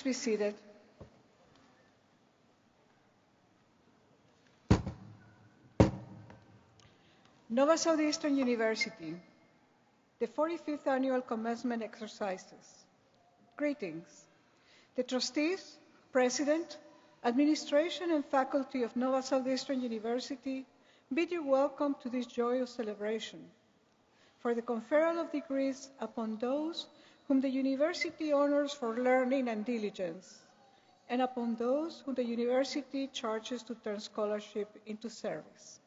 Please be seated. Nova Southeastern University, the 45th Annual Commencement Exercises. Greetings. The trustees, president, administration, and faculty of Nova Southeastern University bid you welcome to this joyous celebration for the conferral of degrees upon those whom the university honors for learning and diligence, and upon those whom the university charges to turn scholarship into service.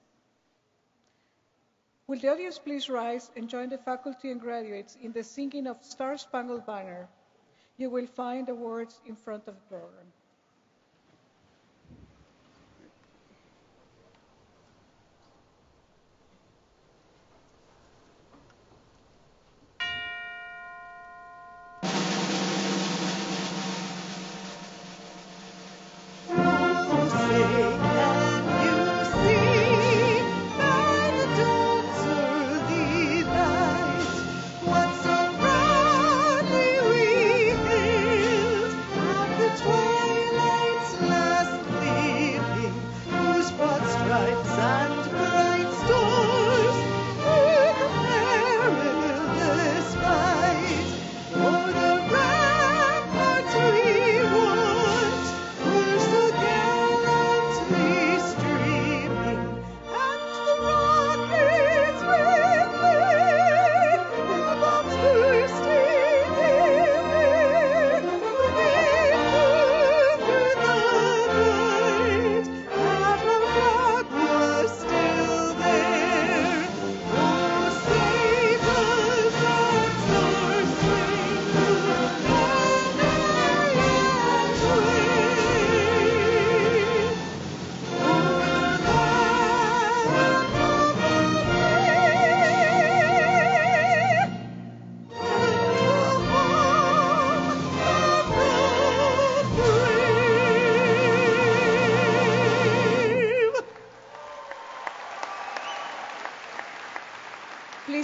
Will the audience please rise and join the faculty and graduates in the singing of Star Spangled Banner? You will find the words in front of the program.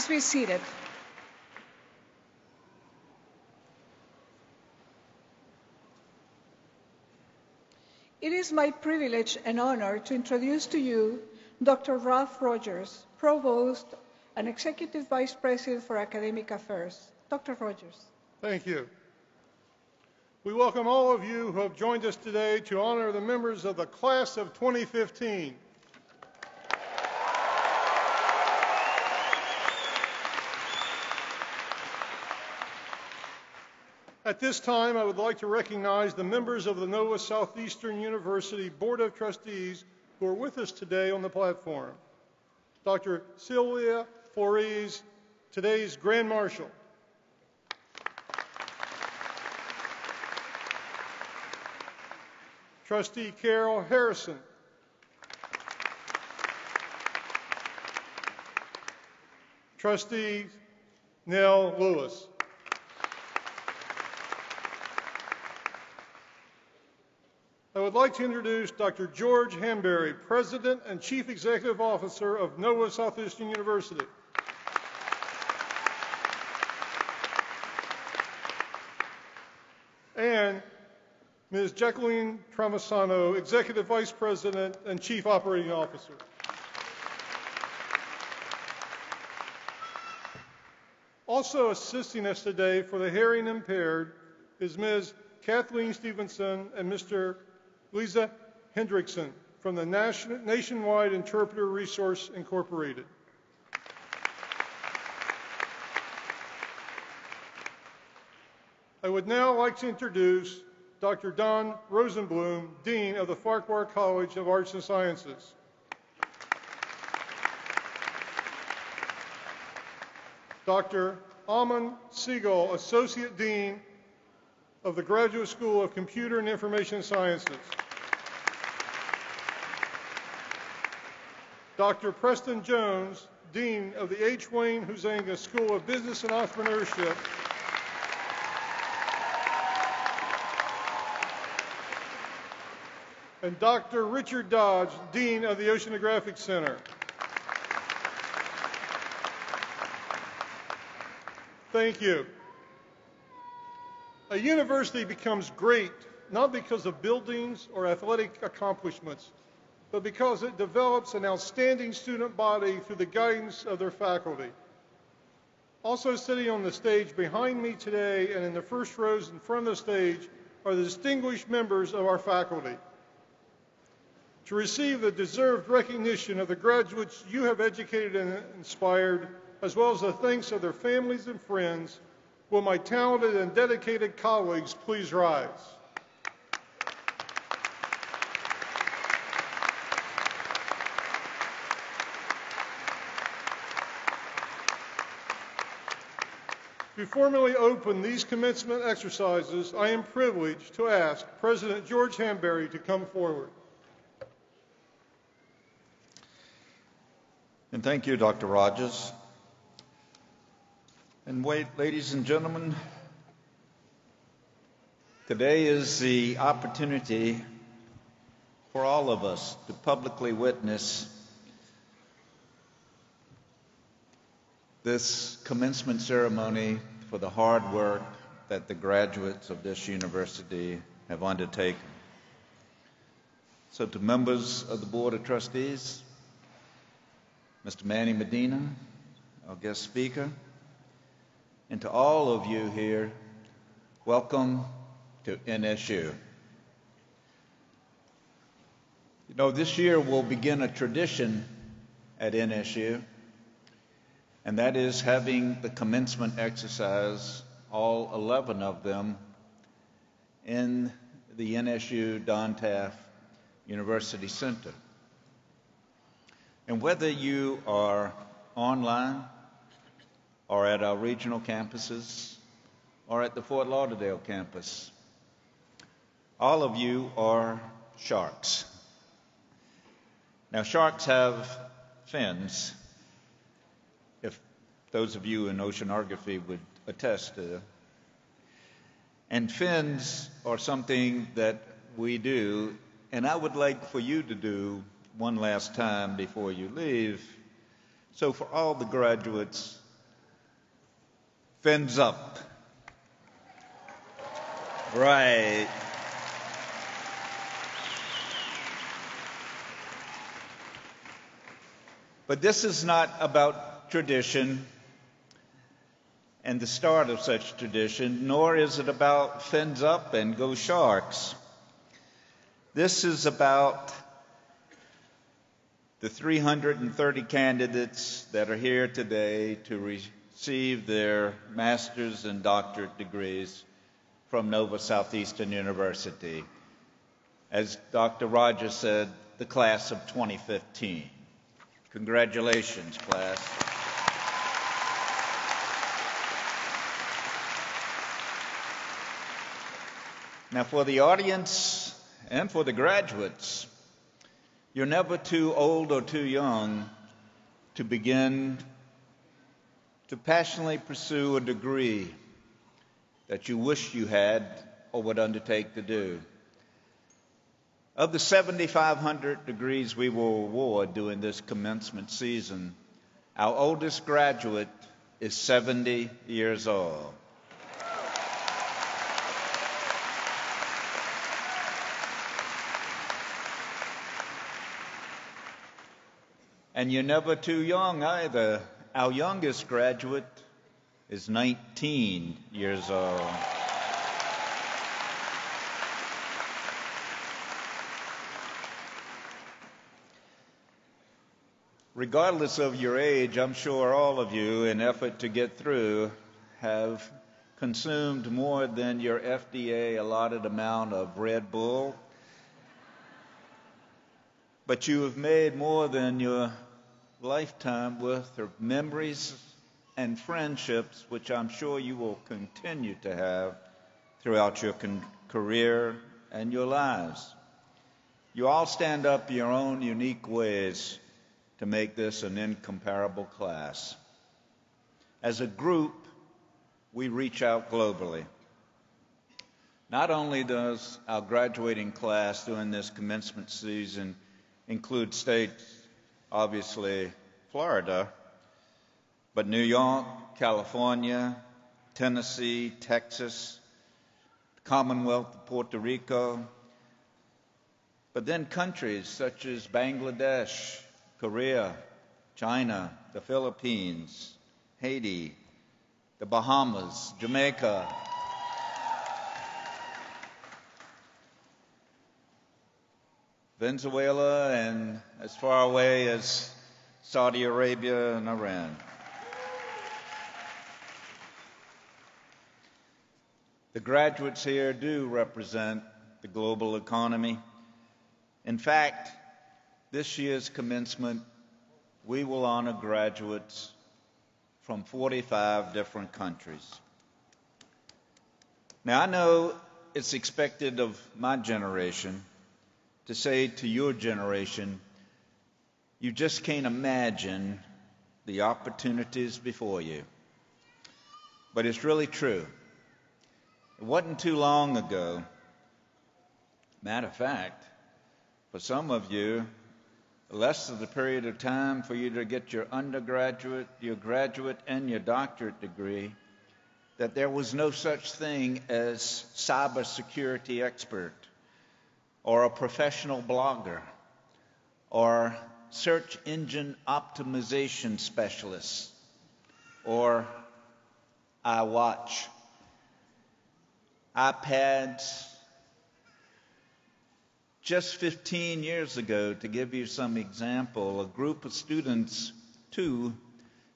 Please be seated. It is my privilege and honor to introduce to you Dr. Ralph Rogers, Provost and Executive Vice President for Academic Affairs. Dr. Rogers. Thank you. We welcome all of you who have joined us today to honor the members of the class of 2015. At this time, I would like to recognize the members of the Nova Southeastern University Board of Trustees who are with us today on the platform. Dr. Sylvia Flores, today's Grand Marshal. Trustee Carol Harrison. Trustee Nell Lewis. I would like to introduce Dr. George Hanbury, President and Chief Executive Officer of Nova Southeastern University. And Ms. Jacqueline Travisano, Executive Vice President and Chief Operating Officer. Also assisting us today for the hearing impaired is Ms. Kathleen Stevenson and Mr. Lisa Hendrickson from the Nationwide Interpreter Resource Incorporated. I would now like to introduce Dr. Don Rosenblum, Dean of the Farquhar College of Arts and Sciences. Dr. Aman Siegel, Associate Dean of the Graduate School of Computer and Information Sciences. Dr. Preston Jones, Dean of the H. Wayne Huizenga School of Business and Entrepreneurship. And Dr. Richard Dodge, Dean of the Oceanographic Center. Thank you. A university becomes great not because of buildings or athletic accomplishments, but because it develops an outstanding student body through the guidance of their faculty. Also sitting on the stage behind me today and in the first rows in front of the stage are the distinguished members of our faculty. To receive the deserved recognition of the graduates you have educated and inspired, as well as the thanks of their families and friends, will my talented and dedicated colleagues please rise? To formally open these commencement exercises, I am privileged to ask President George Hanbury to come forward. And thank you, Dr. Rogers. And wait, ladies and gentlemen, today is the opportunity for all of us to publicly witness this commencement ceremony for the hard work that the graduates of this university have undertaken. So to members of the Board of Trustees, Mr. Manny Medina, our guest speaker, and to all of you here, welcome to NSU. You know, this year we'll begin a tradition at NSU, and that is having the commencement exercise, all 11 of them, in the NSU Taft University Center. And whether you are online or at our regional campuses or at the Fort Lauderdale campus, all of you are sharks. Now, sharks have fins, if those of you in oceanography would attest to. And fins are something that we do, and I would like for you to do one last time before you leave. So for all the graduates, fins up. Right. But this is not about tradition and the start of such tradition, nor is it about fins up and go sharks. This is about the 330 candidates that are here today to receive their master's and doctorate degrees from Nova Southeastern University. As Dr. Rogers said, the class of 2015. Congratulations, class. Now, for the audience and for the graduates, you're never too old or too young to begin to passionately pursue a degree that you wish you had or would undertake to do. Of the 7,500 degrees we will award during this commencement season, our oldest graduate is 70 years old. And you're never too young either. Our youngest graduate is 19 years old. Regardless of your age, I'm sure all of you, in effort to get through, have consumed more than your FDA allotted amount of Red Bull. But you have made more than your lifetime worth of memories and friendships, which I'm sure you will continue to have throughout your career and your lives. You all stand up your own unique ways to make this an incomparable class. As a group, we reach out globally. Not only does our graduating class during this commencement season include states, obviously Florida, but New York, California, Tennessee, Texas, Commonwealth of Puerto Rico, but then countries such as Bangladesh, Korea, China, the Philippines, Haiti, the Bahamas, Jamaica, Venezuela, and as far away as Saudi Arabia and Iran. The graduates here do represent the global economy. In fact, this year's commencement, we will honor graduates from 45 different countries. Now, I know it's expected of my generation to say to your generation, you just can't imagine the opportunities before you. But it's really true. It wasn't too long ago. Matter of fact, for some of you, less of the period of time for you to get your undergraduate, your graduate, and your doctorate degree, that there was no such thing as cybersecurity expert, or a professional blogger, or search engine optimization specialist, or iWatch, iPads. Just 15 years ago, to give you some example, a group of students, two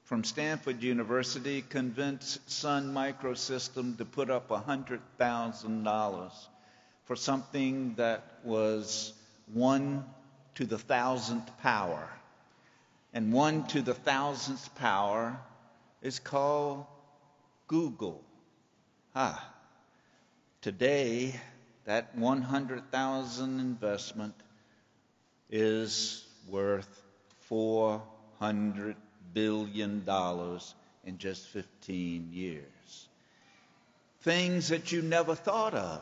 from Stanford University, convinced Sun Microsystem to put up $100,000 for something that was 1 to the 1,000th power. And 1 to the 1,000th power is called Google. Today, that $100,000 investment is worth $400 billion in just 15 years. Things that you never thought of.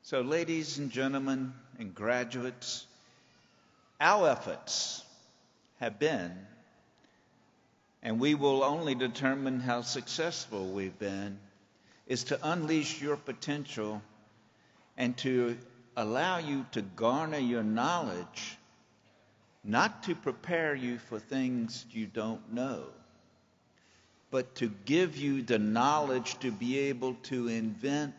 So, ladies and gentlemen and graduates, our efforts have been, and we will only determine how successful we've been, is to unleash your potential and to allow you to garner your knowledge, not to prepare you for things you don't know, but to give you the knowledge to be able to invent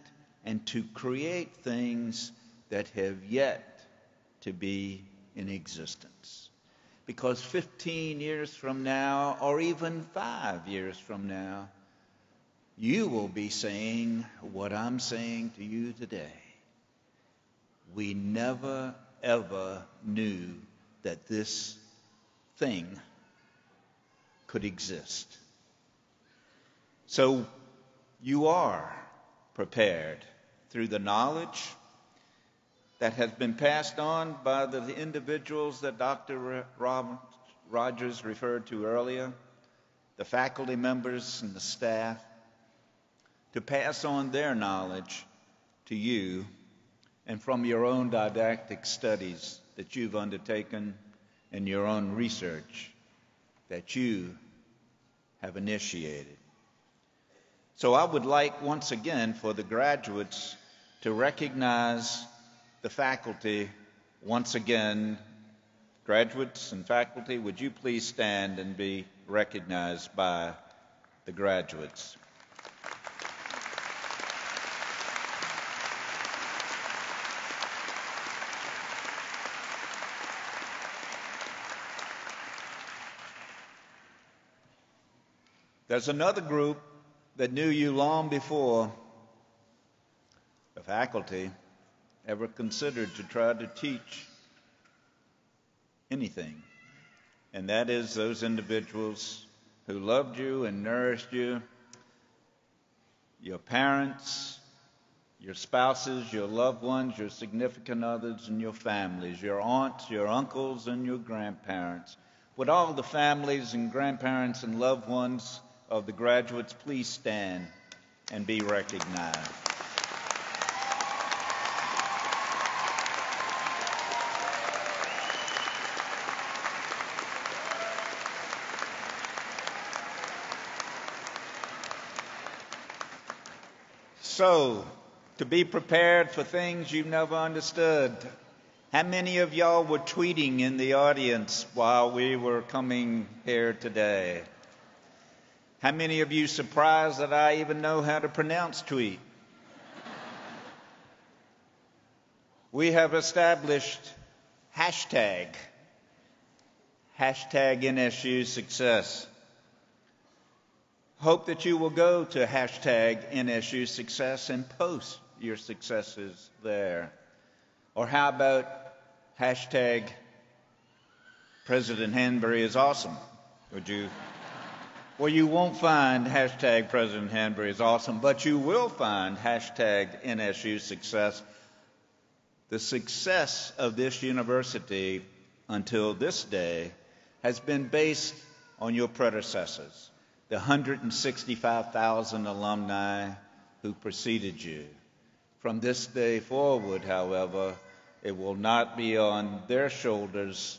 and to create things that have yet to be in existence. Because 15 years from now, or even 5 years from now, you will be saying what I'm saying to you today. We never, ever knew that this thing could exist. So you are prepared through the knowledge that has been passed on by the individuals that Dr. Rogers referred to earlier, the faculty members and the staff, to pass on their knowledge to you and from your own didactic studies that you've undertaken and your own research that you have initiated. So I would like once again for the graduates to recognize the faculty once again. Graduates and faculty, would you please stand and be recognized by the graduates? There's another group that knew you long before the faculty ever considered to try to teach anything. And that is those individuals who loved you and nourished you, your parents, your spouses, your loved ones, your significant others, and your families, your aunts, your uncles, and your grandparents. Would all the families and grandparents and loved ones of the graduates please stand and be recognized? So, to be prepared for things you've never understood. How many of y'all were tweeting in the audience while we were coming here today? How many of you surprised that I even know how to pronounce tweet? We have established hashtag NSU success. Hope that you will go to hashtag NSU success and post your successes there. Or how about hashtag President Hanbury is awesome? Would you? Well, you won't find hashtag President Hanbury is awesome, but you will find hashtag NSU success. The success of this university until this day has been based on your predecessors, the 165,000 alumni who preceded you. From this day forward, however, it will not be on their shoulders,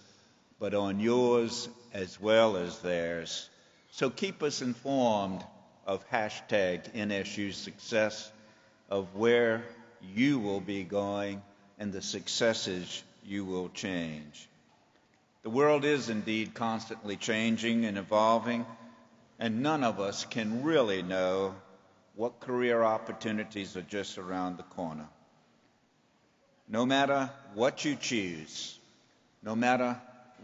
but on yours as well as theirs. So keep us informed of hashtag NSU success, of where you will be going and the successes you will change. The world is indeed constantly changing and evolving, and none of us can really know what career opportunities are just around the corner. No matter what you choose, no matter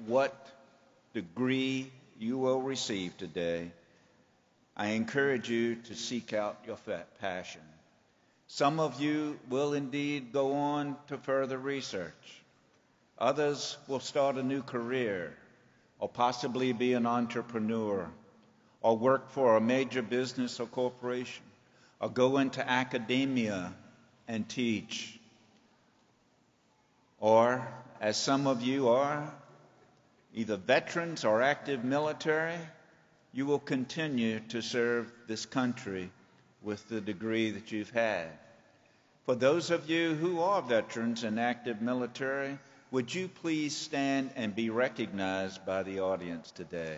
what degree you will receive today, I encourage you to seek out your passion. Some of you will indeed go on to further research. Others will start a new career, or possibly be an entrepreneur, or work for a major business or corporation, or go into academia and teach. Or, as some of you are, either veterans or active military, you will continue to serve this country with the degree that you've had. For those of you who are veterans and active military, would you please stand and be recognized by the audience today?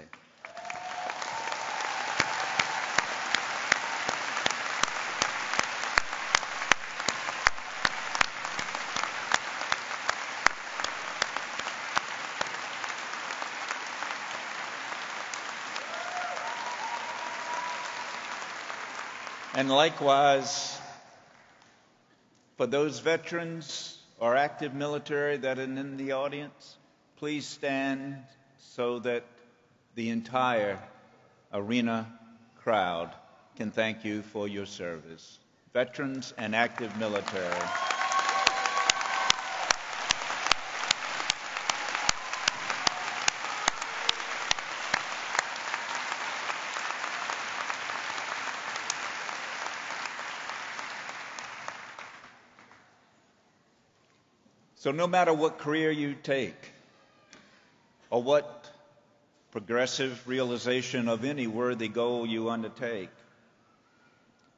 And likewise, for those veterans or active military that are in the audience, please stand so that the entire arena crowd can thank you for your service. Veterans and active military. So no matter what career you take, or what progressive realization of any worthy goal you undertake,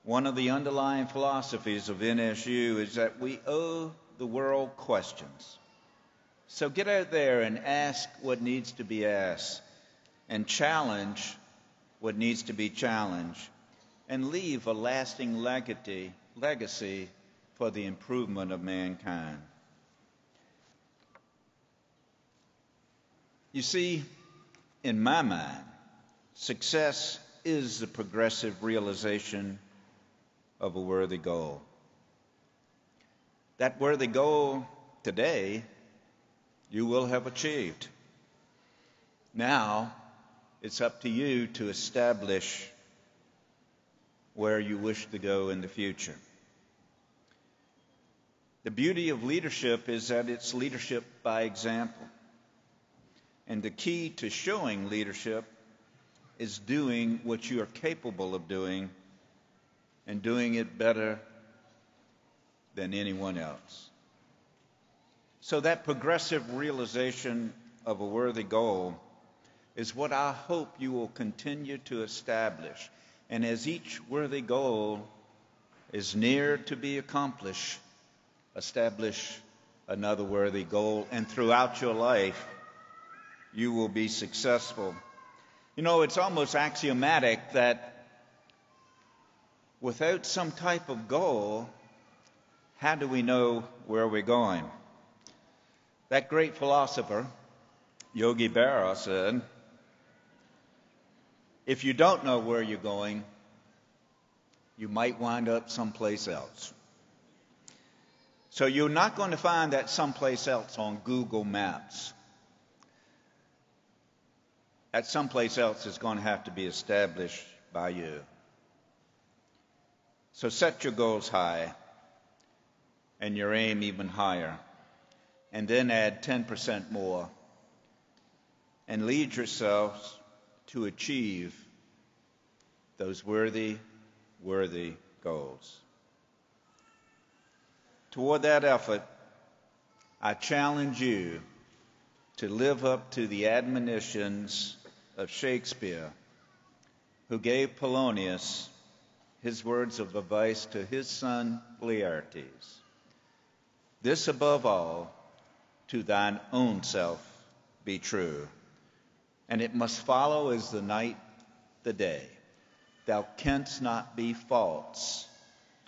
one of the underlying philosophies of NSU is that we owe the world questions. So get out there and ask what needs to be asked, and challenge what needs to be challenged, and leave a lasting legacy for the improvement of mankind. You see, in my mind, success is the progressive realization of a worthy goal. That worthy goal today you will have achieved. Now it's up to you to establish where you wish to go in the future. The beauty of leadership is that it's leadership by example. And the key to showing leadership is doing what you are capable of doing and doing it better than anyone else. So that progressive realization of a worthy goal is what I hope you will continue to establish. And as each worthy goal is near to be accomplished, establish another worthy goal, and throughout your life, you will be successful. You know, it's almost axiomatic that without some type of goal, how do we know where we're going? That great philosopher, Yogi Berra, said, if you don't know where you're going, you might wind up someplace else. So you're not going to find that someplace else on Google Maps. That someplace else is going to have to be established by you. So set your goals high and your aim even higher, and then add 10% more, and lead yourselves to achieve those worthy goals. Toward that effort, I challenge you to live up to the admonitions of Shakespeare, who gave Polonius his words of advice to his son Laertes. This above all, to thine own self be true, and it must follow as the night the day. Thou canst not be false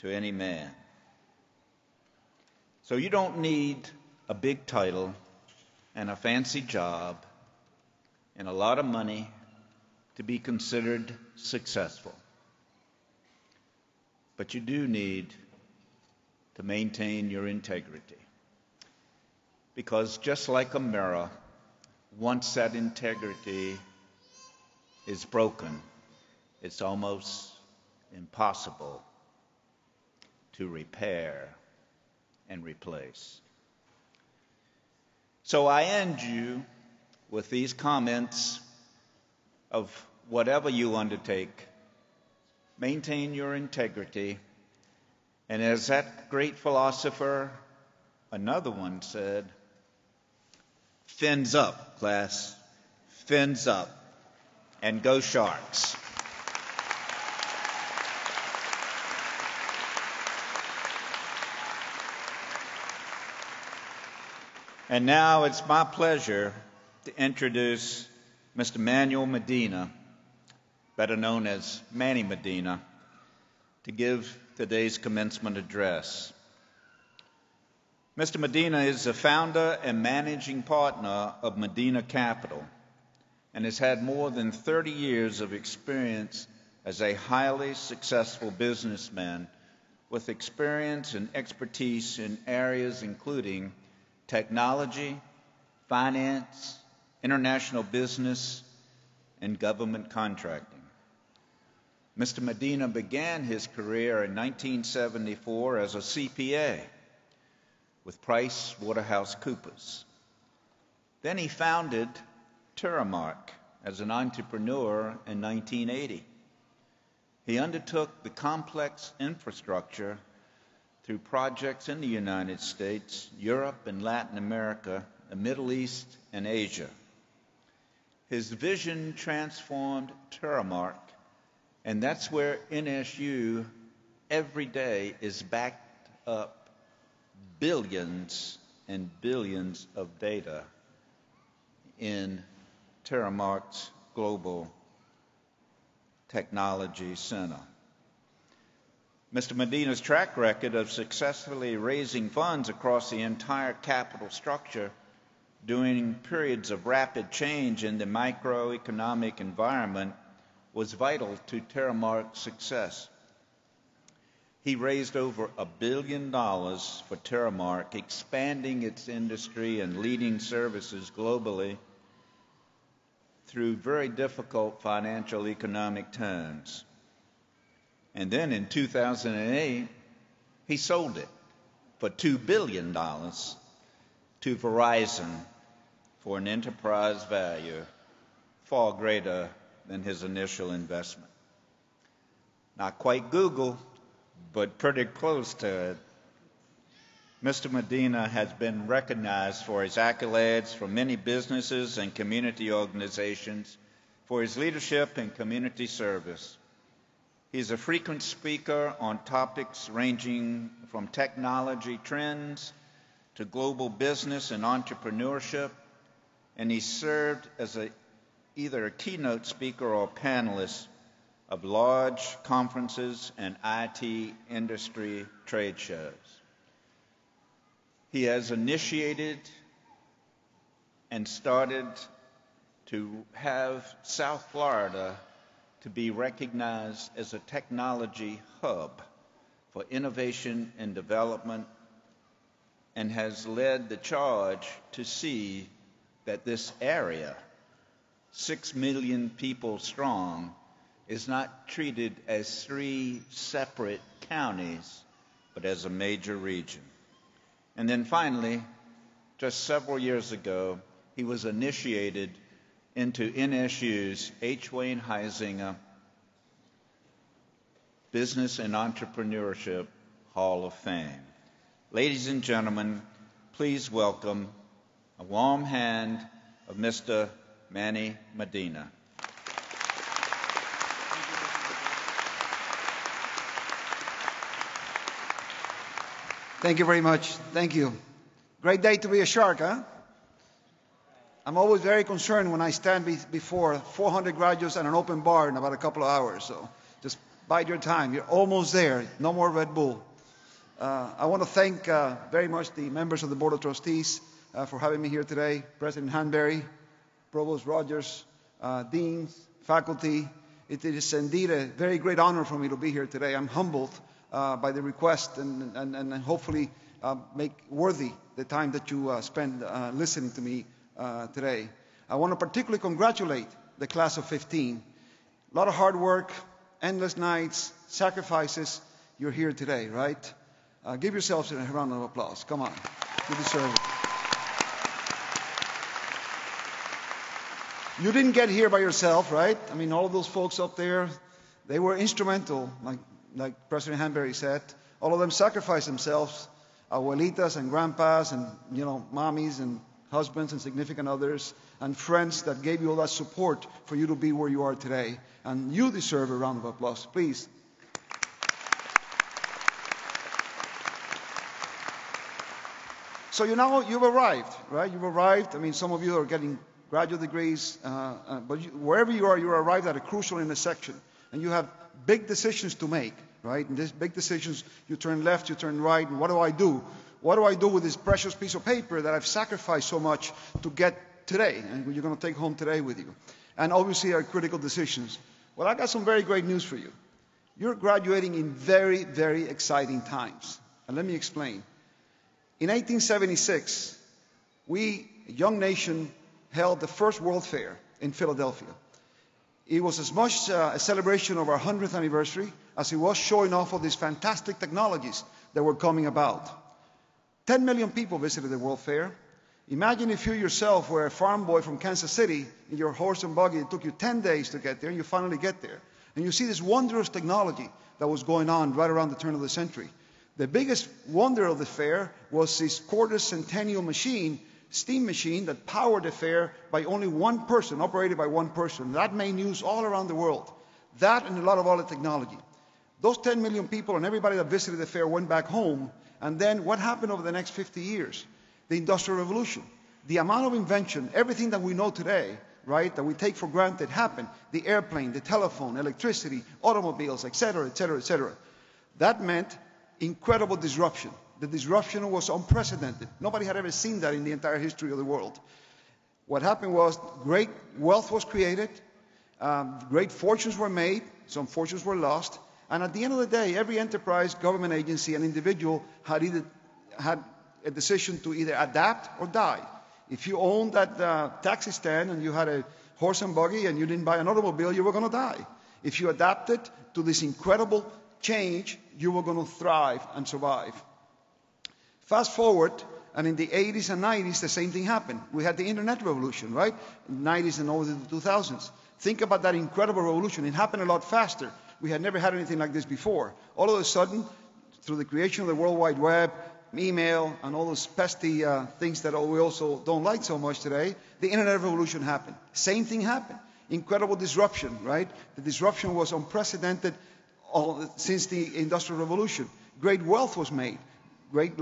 to any man. So you don't need a big title and a fancy job and a lot of money to be considered successful. But you do need to maintain your integrity. Because just like a mirror, once that integrity is broken, it's almost impossible to repair and replace. So I end you with these comments of whatever you undertake, maintain your integrity. And as that great philosopher, another one said, fins up, class, fins up, and go Sharks. And now it's my pleasure to introduce Mr. Manuel Medina, better known as Manny Medina, to give today's commencement address. Mr. Medina is the founder and managing partner of Medina Capital and has had more than 30 years of experience as a highly successful businessman with experience and expertise in areas including technology, finance, international business, and government contracting. Mr. Medina began his career in 1974 as a CPA with PricewaterhouseCoopers. Then he founded Terramark as an entrepreneur in 1980. He undertook the complex infrastructure through projects in the United States, Europe and Latin America, the Middle East, and Asia. His vision transformed Terramark, and that's where NSU every day is backed up billions and billions of data in Terramark's Global Technology Center. Mr. Medina's track record of successfully raising funds across the entire capital structure during periods of rapid change in the microeconomic environment was vital to Terramark's success. He raised over $1 billion for Terramark, expanding its industry and leading services globally through very difficult financial economic times. And then in 2008, he sold it for $2 billion to Verizon for an enterprise value far greater than his initial investment. Not quite Google, but pretty close to it. Mr. Medina has been recognized for his accolades from many businesses and community organizations for his leadership and community service. He's a frequent speaker on topics ranging from technology trends to global business and entrepreneurship, and he served as either a keynote speaker or panelist of large conferences and IT industry trade shows. He has initiated and started to have South Florida to be recognized as a technology hub for innovation and development, and has led the charge to see that this area, 6 million people strong, is not treated as 3 separate counties, but as a major region. And then finally, just several years ago, he was initiated into NSU's H. Wayne Huizenga Business and Entrepreneurship Hall of Fame. Ladies and gentlemen, please welcome a warm hand of Mr. Manny Medina. Thank you very much. Thank you. Great day to be a shark, huh? I'm always very concerned when I stand before 400 graduates and an open bar in about a couple of hours. So just bide your time. You're almost there. No more Red Bull. I want to thank very much the members of the Board of Trustees for having me here today. President Hanberry, Provost Rogers, deans, faculty. It is indeed a very great honor for me to be here today. I'm humbled by the request and hopefully make worthy the time that you spend listening to me today. I want to particularly congratulate the class of 15. A lot of hard work, endless nights, sacrifices. You're here today, right? Give yourselves a round of applause. Come on. You deserve it. You didn't get here by yourself, right? I mean, all of those folks up there, they were instrumental, like President Hanberry said. All of them sacrificed themselves, abuelitas and grandpas and, mommies and husbands and significant others and friends that gave you all that support for you to be where you are today. And you deserve a round of applause, please. So you've arrived, right? You've arrived. I mean, some of you are getting graduate degrees, but wherever you are, you're arrived at a crucial intersection. And you have big decisions to make, right? And these big decisions, you turn left, you turn right, and what do I do? What do I do with this precious piece of paper that I've sacrificed so much to get today, and you're going to take home today with you? And obviously are critical decisions. Well, I got some very great news for you. You're graduating in very, very exciting times. And let me explain. In 1876, we, a young nation, held the first World Fair in Philadelphia. It was as much a celebration of our 100th anniversary as it was showing off of these fantastic technologies that were coming about. 10 million people visited the World Fair. Imagine if you yourself were a farm boy from Kansas City in your horse and buggy. It took you 10 days to get there, and you finally get there. And you see this wondrous technology that was going on right around the turn of the century. The biggest wonder of the fair was this quarter centennial machine, steam machine, that powered the fair by only one person, operated by one person. That made news all around the world. That and a lot of other technology. Those 10 million people and everybody that visited the fair went back home. And then what happened over the next 50 years? The Industrial Revolution. The amount of invention, everything that we know today, right, that we take for granted happened. The airplane, the telephone, electricity, automobiles, etc., etc., etc. That meant incredible disruption. The disruption was unprecedented. Nobody had ever seen that in the entire history of the world. What happened was great wealth was created, great fortunes were made, some fortunes were lost, and at the end of the day, every enterprise, government agency, and individual had a decision to either adapt or die. If you owned that taxi stand and you had a horse and buggy and you didn't buy an automobile, you were going to die. If you adapted to this incredible change, you were going to thrive and survive. Fast forward, and in the 80s and 90s, the same thing happened. We had the internet revolution, right? In the 90s and over the 2000s. Think about that incredible revolution. It happened a lot faster. We had never had anything like this before. All of a sudden, through the creation of the World Wide Web, email, and all those pesky things that we also don't like so much today, the internet revolution happened. Same thing happened. Incredible disruption, right? The disruption was unprecedented since the Industrial Revolution. Great wealth was made. Great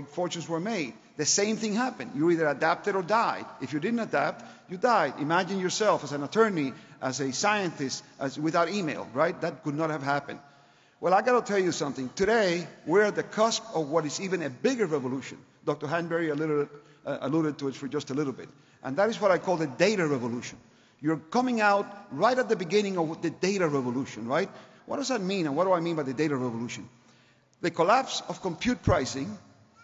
fortunes were made. the same thing happened. You either adapted or died. If you didn't adapt, you died. Imagine yourself as an attorney, as a scientist, without email, right? That could not have happened. Well, I got to tell you something. Today, we're at the cusp of what is even a bigger revolution. Dr. Hanbury alluded to it for just a little bit. And that is what I call the data revolution. You're coming out right at the beginning of the data revolution, right? What does that mean, and what do I mean by the data revolution? The collapse of compute pricing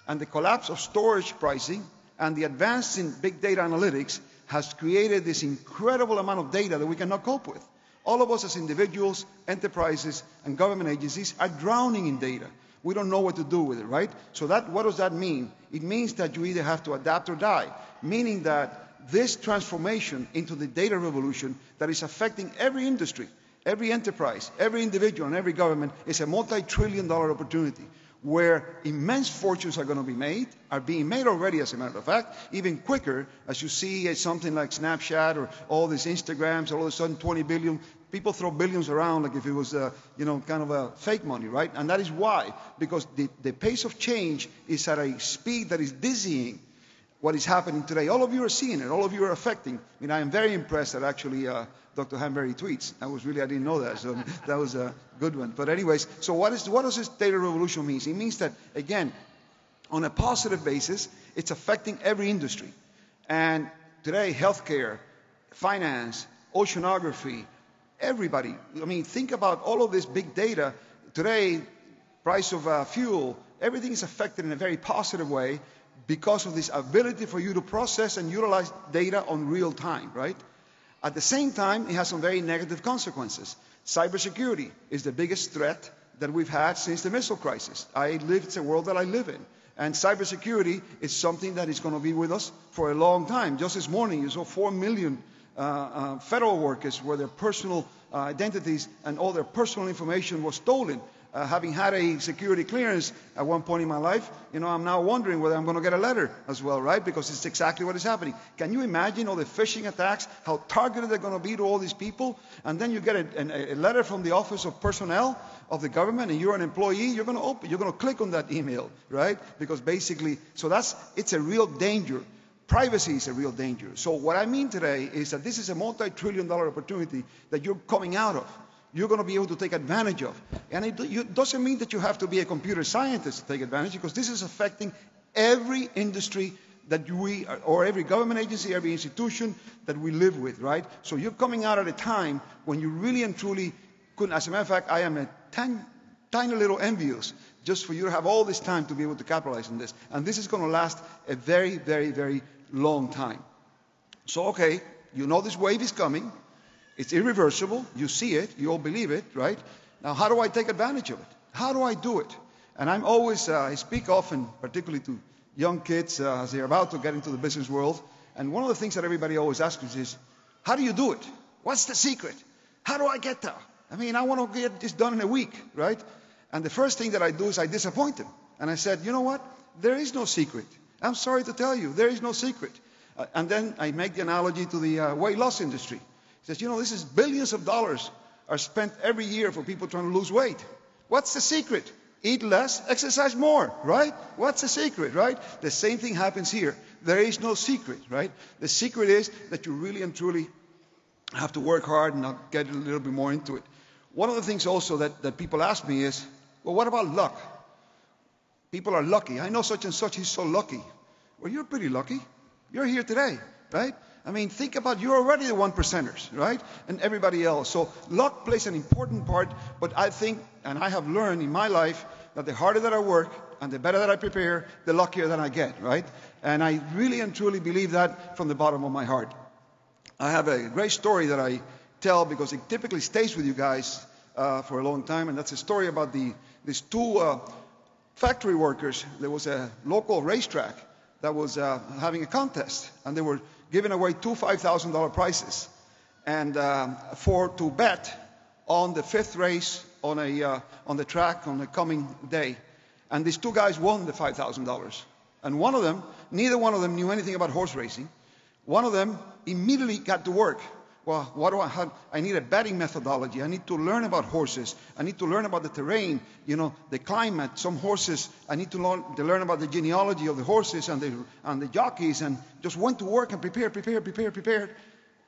and the collapse of storage pricing and the advance in big data analytics has created this incredible amount of data that we cannot cope with. All of us as individuals, enterprises, and government agencies are drowning in data. We don't know what to do with it, right? So what does that mean? It means that you either have to adapt or die, meaning that this transformation into the data revolution that is affecting every industry, every enterprise, every individual, and every government is a multi-trillion-dollar opportunity where immense fortunes are going to be made, are being made already, as a matter of fact, even quicker, as you see something like Snapchat or all these Instagrams, all of a sudden 20 billion, people throw billions around like if it was, kind of a fake money, right? And that is why, because the pace of change is at a speed that is dizzying. What is happening today, all of you are seeing it, all of you are affecting. I mean, I am very impressed that actually Dr. Hanbury tweets. I didn't know that, so that was a good one. But anyways, so what does this data revolution mean? It means that, again, on a positive basis, it's affecting every industry. And today, healthcare, finance, oceanography, everybody. I mean, think about all of this big data. Today, price of fuel, everything is affected in a very positive way, because of this ability for you to process and utilize data on real time, right? At the same time, it has some very negative consequences. Cybersecurity is the biggest threat that we've had since the missile crisis. It's a world that I live in. And cybersecurity is something that is going to be with us for a long time. Just this morning, you saw 4 million federal workers where their personal identities and all their personal information was stolen. Having had a security clearance at one point in my life, I'm now wondering whether I'm going to get a letter as well, right? Because it's exactly what is happening. Can you imagine all the phishing attacks, how targeted they're going to be to all these people? And then you get a letter from the Office of Personnel of the government, and you're an employee, you're going to click on that email, right? Because basically, it's a real danger. Privacy is a real danger. So what I mean today is that this is a multi-trillion-dollar opportunity that you're coming out of. You're going to be able to take advantage of. And it doesn't mean that you have to be a computer scientist to take advantage, because this is affecting every industry that or every government agency, every institution that we live with, right? So you're coming out at a time when you really and truly couldn't. As a matter of fact, I am a tiny little envious just for you to have all this time to be able to capitalize on this. And this is going to last a very, very, very long time. So, okay, this wave is coming. It's irreversible. You see it. You all believe it, right? Now, how do I take advantage of it? How do I do it? And I'm always, I speak often, particularly to young kids as they're about to get into the business world. And one of the things that everybody always asks me is, how do you do it? What's the secret? How do I get there? I mean, I want to get this done in a week, right? And the first thing that I do is I disappoint them. And I said, you know what? There is no secret. I'm sorry to tell you, there is no secret. And then I make the analogy to the weight loss industry. He says, this is billions of dollars are spent every year for people trying to lose weight. What's the secret? Eat less, exercise more, right? What's the secret, right? The same thing happens here. There is no secret, right? The secret is that you really and truly have to work hard, and I'll get a little bit more into it. One of the things also that people ask me is, well, what about luck? People are lucky. I know such and such, he's so lucky. Well, you're pretty lucky. You're here today, right? I mean, think about, you're already the 1%ers, right? And everybody else. So luck plays an important part, but I think, and I have learned in my life, that the harder that I work and the better that I prepare, the luckier that I get, right? And I really and truly believe that from the bottom of my heart. I have a great story that I tell because it typically stays with you guys for a long time, and that's a story about these two factory workers. There was a local racetrack that was having a contest, and they were giving away two $5,000 prizes, and to bet on the fifth race on the track on the coming day. And these two guys won the $5,000, and neither one of them knew anything about horse racing. One of them immediately got to work. Well, what do I have? I need a betting methodology. I need to learn about horses. I need to learn about the terrain, the climate. Some horses, I need to learn about the genealogy of the horses and the jockeys, and just went to work and prepared.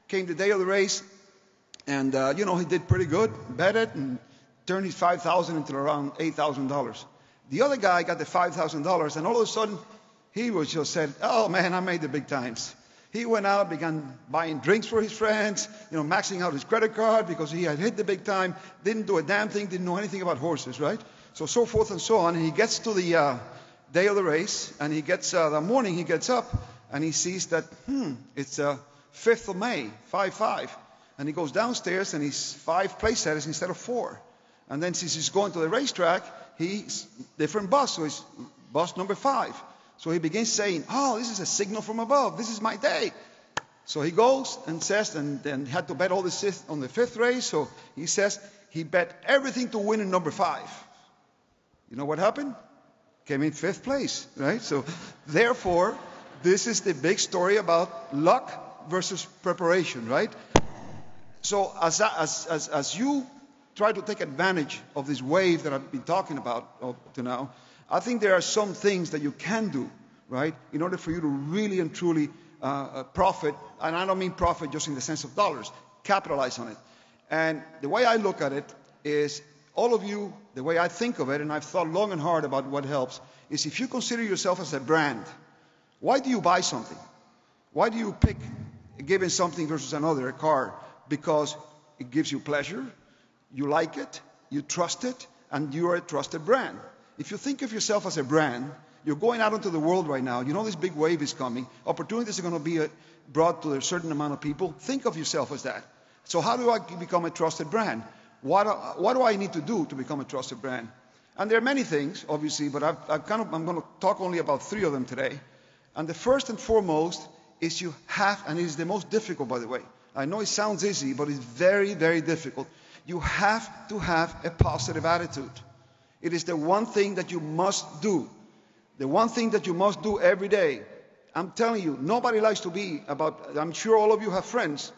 Came the day of the race, and he did pretty good, bet it, and turned his $5,000 into around $8,000. The other guy got the $5,000, and all of a sudden, he was just said, "Oh man, I made the big times." He went out, began buying drinks for his friends, maxing out his credit card because he had hit the big time, didn't do a damn thing, didn't know anything about horses, right? So forth and so on. And he gets to the day of the race, and he gets, the morning he gets up, and he sees that, it's 5th of May, 5-5. And he goes downstairs, and he's 5 place setters instead of 4. And then since he's going to the racetrack, he's different bus, so it's bus number 5. So he begins saying, "Oh, this is a signal from above. This is my day." So he goes and says, and then had to bet all this on the 5th race. So he says he bet everything to win in number 5. You know what happened? Came in 5th place, right? So therefore, this is the big story about luck versus preparation, right? So as you try to take advantage of this wave that I've been talking about up to now, I think there are some things that you can do, right, in order for you to really and truly profit. And I don't mean profit just in the sense of dollars. Capitalize on it. And the way I look at it is, all of you, the way I think of it, and I've thought long and hard about what helps, is if you consider yourself as a brand, why do you buy something? Why do you pick giving something versus another, a car? Because it gives you pleasure, you like it, you trust it, and you are a trusted brand. If you think of yourself as a brand, you're going out into the world right now. This big wave is coming. Opportunities are going to be brought to a certain amount of people. Think of yourself as that. So how do I become a trusted brand? What do I need to do to become a trusted brand? And there are many things, obviously, but I'm going to talk only about 3 of them today. And the first and foremost is you have, and it is the most difficult, by the way. I know it sounds easy, but it's very, very difficult. You have to have a positive attitude. It is the one thing that you must do. The one thing that you must do every day. I'm telling you, nobody likes to be I'm sure all of you have friends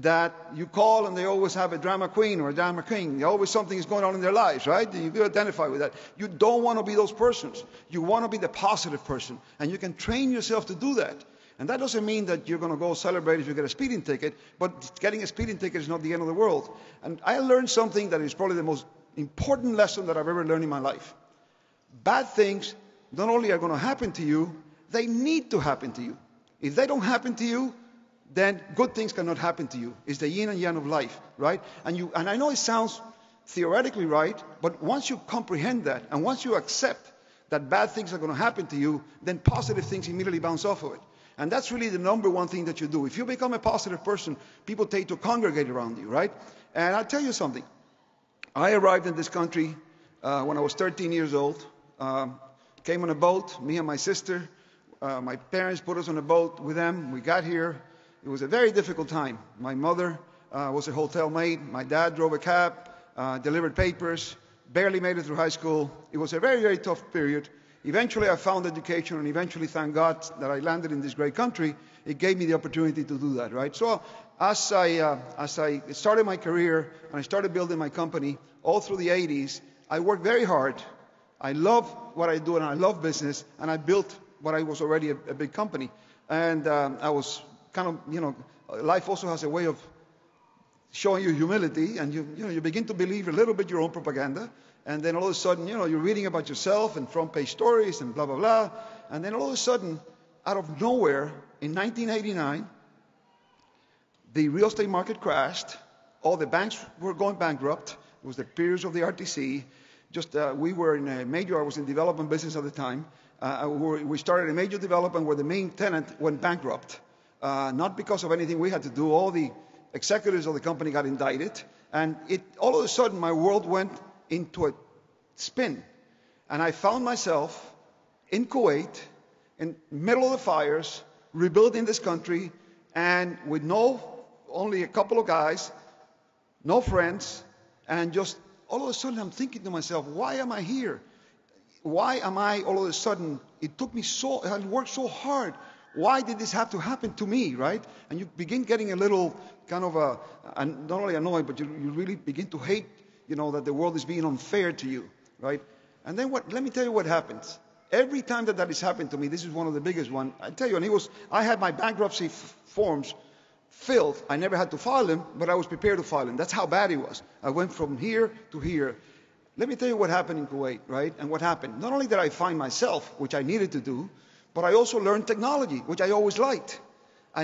that you call and they always have a drama queen or a drama king. Always something is going on in their lives, right? You can identify with that. You don't want to be those persons. You want to be the positive person. And you can train yourself to do that. And that doesn't mean that you're going to go celebrate if you get a speeding ticket, but getting a speeding ticket is not the end of the world. And I learned something that is probably the most important lesson that I've ever learned in my life. Bad things not only are going to happen to you, they need to happen to you. If they don't happen to you, then good things cannot happen to you. It's the yin and yang of life, right? And I know it sounds theoretically right, but once you comprehend that, and once you accept that bad things are going to happen to you, then positive things immediately bounce off of it. And that's really the number one thing that you do. If you become a positive person, people tend to congregate around you, right? And I'll tell you something. I arrived in this country when I was 13 years old. Came on a boat, me and my sister. My parents put us on a boat with them. We got here. It was a very difficult time. My mother was a hotel maid. My dad drove a cab, delivered papers, barely made it through high school. It was a very, very tough period. Eventually, I found education, and eventually, thank God that I landed in this great country. It gave me the opportunity to do that, right? So as I started my career and I started building my company all through the 80s, I worked very hard. I love what I do, and I love business, and I built what I was already a big company. And I was kind of, life also has a way of showing you humility, and you begin to believe a little bit your own propaganda. And then all of a sudden, you're reading about yourself and front page stories and blah, blah, blah. And then all of a sudden, out of nowhere, in 1989, the real estate market crashed. All the banks were going bankrupt. It was the periods of the RTC. We were in a major, I was in development business at the time. We started a major development where the main tenant went bankrupt. Not because of anything we had to do. All the executives of the company got indicted. And all of a sudden, my world went into a spin. And I found myself in Kuwait, in the middle of the fires, rebuilding this country, and with only a couple of guys, no friends, and just all of a sudden I'm thinking to myself, why am I here? Why am I all of a sudden, I worked so hard. Why did this have to happen to me, right? And you begin getting a little kind of not only annoyed, but you really begin to hate, that the world is being unfair to you, right? And then let me tell you what happens. Every time that has happened to me, this is one of the biggest ones. I tell you, and I had my bankruptcy forms filled. I never had to file them, but I was prepared to file them. That's how bad it was. I went from here to here. Let me tell you what happened in Kuwait, right? And what happened. Not only did I find myself, which I needed to do, but I also learned technology, which I always liked. I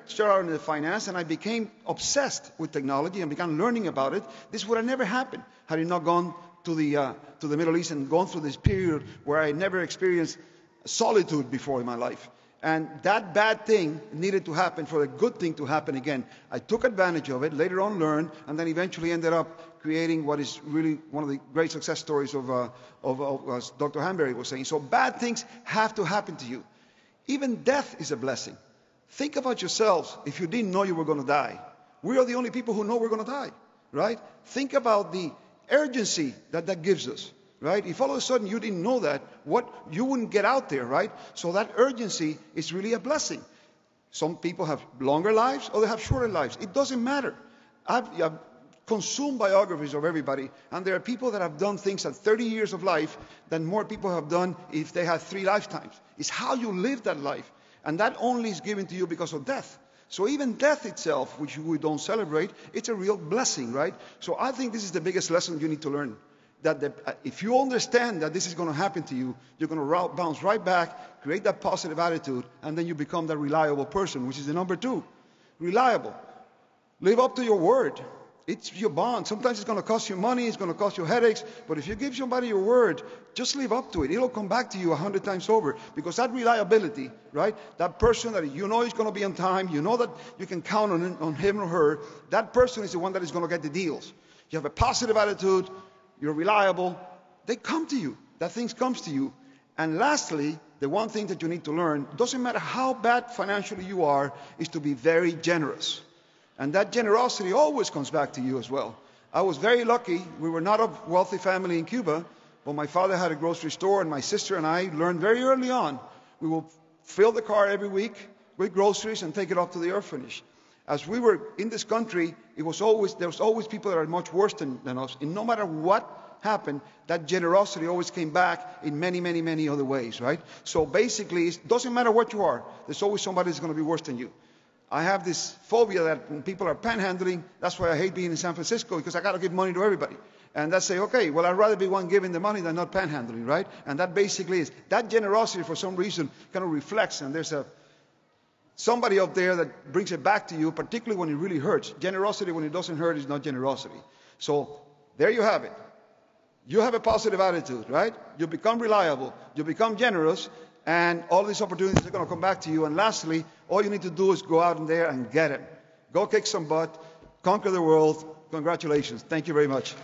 started out in the finance, and I became obsessed with technology and began learning about it. This would have never happened had I not gone to the Middle East and gone through this period where I never experienced solitude before in my life. And that bad thing needed to happen for the good thing to happen again. I took advantage of it, later on learned, and then eventually ended up creating what is really one of the great success stories of as Dr. Hanbury was saying. So bad things have to happen to you. Even death is a blessing. Think about yourselves if you didn't know you were going to die. We are the only people who know we're going to die, right? Think about the urgency that gives us. Right? If all of a sudden you didn't know that, you wouldn't get out there, right? So that urgency is really a blessing. Some people have longer lives or they have shorter lives. It doesn't matter. I've consumed biographies of everybody, and there are people that have done things at 30 years of life than more people have done if they had 3 lifetimes. It's how you live that life. And that only is given to you because of death. So even death itself, which we don't celebrate, it's a real blessing, right? So I think this is the biggest lesson you need to learn. That if you understand that this is going to happen to you, you're going to bounce right back, create that positive attitude, and then you become that reliable person, which is the number 2. Reliable. Live up to your word. It's your bond. Sometimes it's going to cost you money, it's going to cost you headaches, but if you give somebody your word, just live up to it. It'll come back to you 100 times over, because that reliability, right? That person that you know is going to be on time, you know that you can count on him or her, that person is the one that is going to get the deals. You have a positive attitude, you're reliable, they come to you. That thing comes to you. And lastly, the one thing that you need to learn, doesn't matter how bad financially you are, is to be very generous. And that generosity always comes back to you as well. I was very lucky. We were not a wealthy family in Cuba, but my father had a grocery store, and my sister and I learned very early on. We will fill the car every week with groceries and take it off to the orphanage. As we were in this country, there was always people that are much worse than us. And no matter what happened, that generosity always came back in many, many, many other ways, right? So basically, it doesn't matter what you are. There's always somebody that's going to be worse than you. I have this phobia that when people are panhandling, that's why I hate being in San Francisco, because I got to give money to everybody. And they say, okay, well, I'd rather be one giving the money than not panhandling, right? And that basically is, that generosity for some reason kind of reflects, and there's somebody up there that brings it back to you, particularly when it really hurts. Generosity when it doesn't hurt is not generosity. So there you have it. You have a positive attitude, right? You become reliable. You become generous. And all these opportunities are going to come back to you. And lastly, all you need to do is go out in there and get it. Go kick some butt. Conquer the world. Congratulations. Thank you very much.